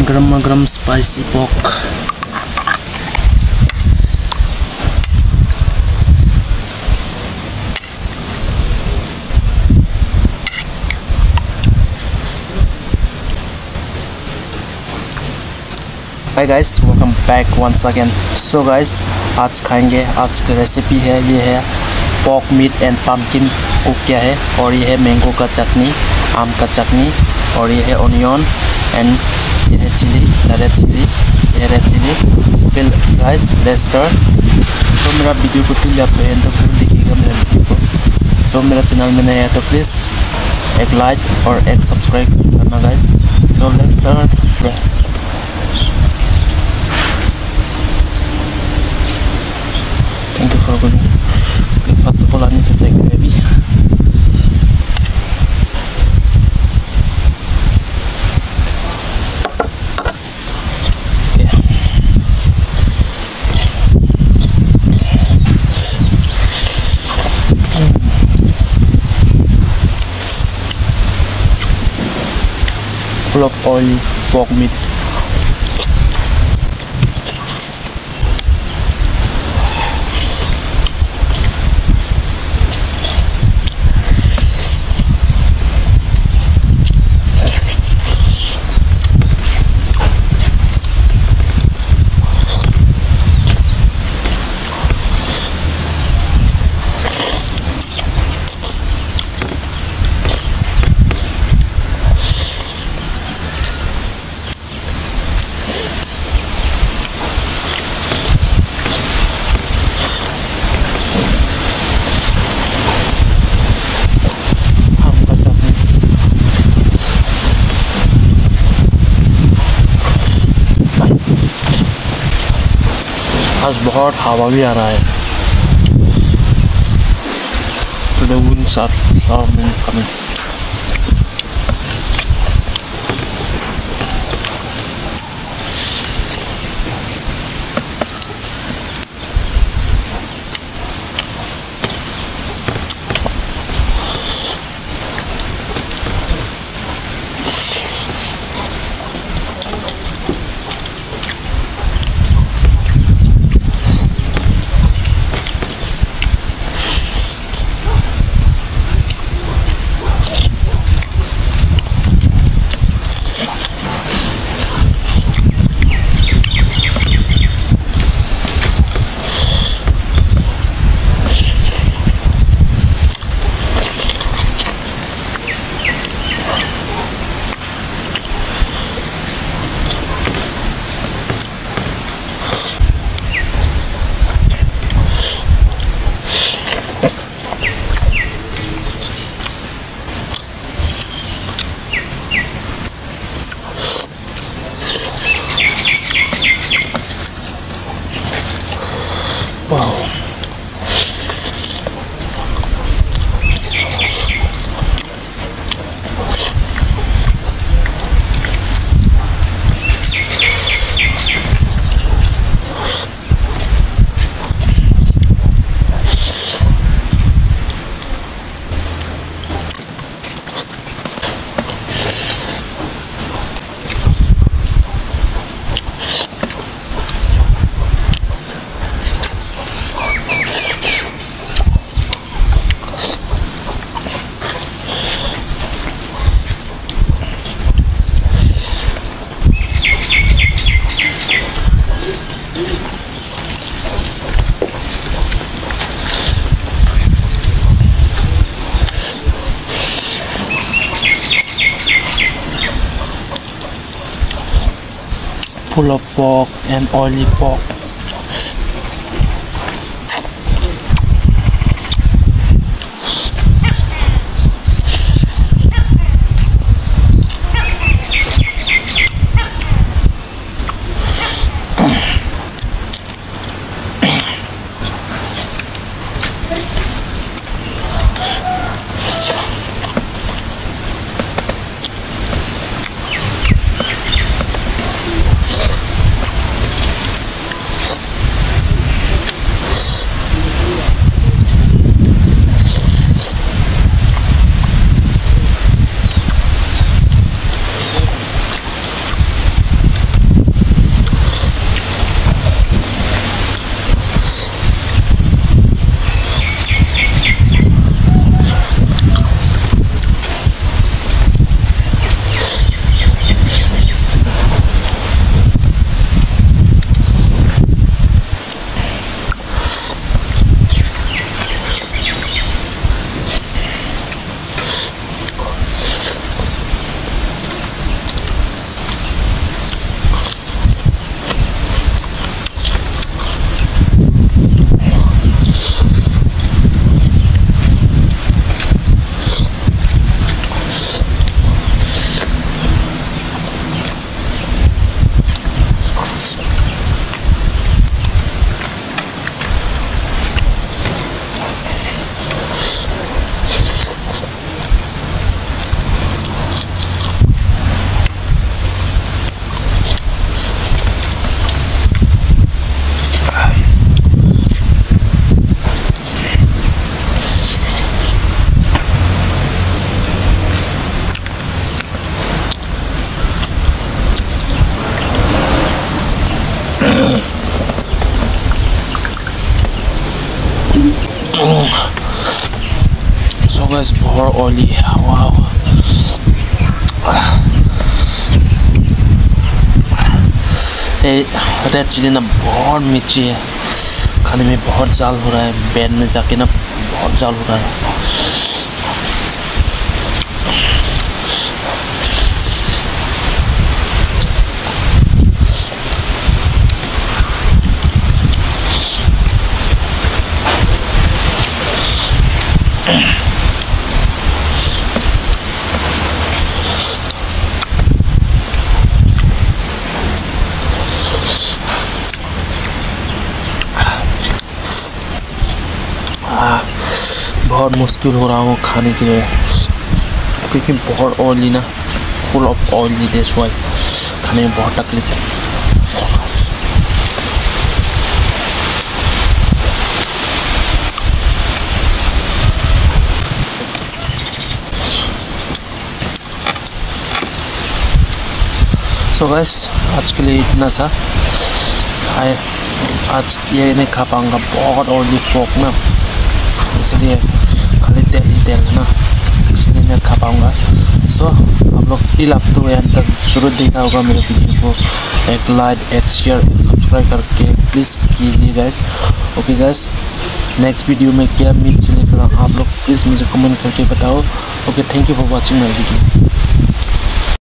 Gram spicy pork. Hi guys, welcome back once again. So guys, आज खाएंगे, आज की रेसिपी है, ये है pork meat and pumpkin cook किया है, और ये है मैंगो का चटनी, आम का चटनी, और ये है ऑनियन एंड ये है चिली, रेड चिली, ये red chilli. Okay guys, let's start. So मेरा वीडियो को टिल आप एंड तक जरूर देखिएगा मेरा वीडियो को. सो मेरा चैनल में नया है तो प्लीज़ एक लाइक और एक सब्सक्राइब करना guys. So let's start. Thank you for watching. Okay, first of all, I need to take the baby. Okay. Full of oily pork meat. आज बहुत हवा भी आ रहा है. The winds are coming. Wow. Full of pork and oily pork. Oily है। वाह, red chilli ना बहुत मिर्ची है, खाने में बहुत जाल हो रहा है, बैन में जाके ना बहुत जाल हो रहा है। बहुत मुश्किल हो रहा हूँ खाने के लिए, क्योंकि बहुत ऑयली ना, फुल ऑफ ऑयली डिश, वाई खाने में बहुत तकलीफ है। सो गाइस, आज के लिए इतना सा। आज ये नहीं खा पाऊँगा, बहुत ऑयली पोर्क ना, इसलिए खाली तेल ही तेल है ना, इसलिए मैं खा पाऊँगा। सो आप लोग टिल अप तो यहाँ तक जरूर देखा होगा मेरे वीडियो को, एक लाइक, एक शेयर, एक सब्सक्राइब करके प्लीज़ कीजिए guys. Okay guys, next video में क्या मीट चिली करूँ आप लोग प्लीज़ मुझे कमेंट करके बताओ। Okay, thank you for watching my video.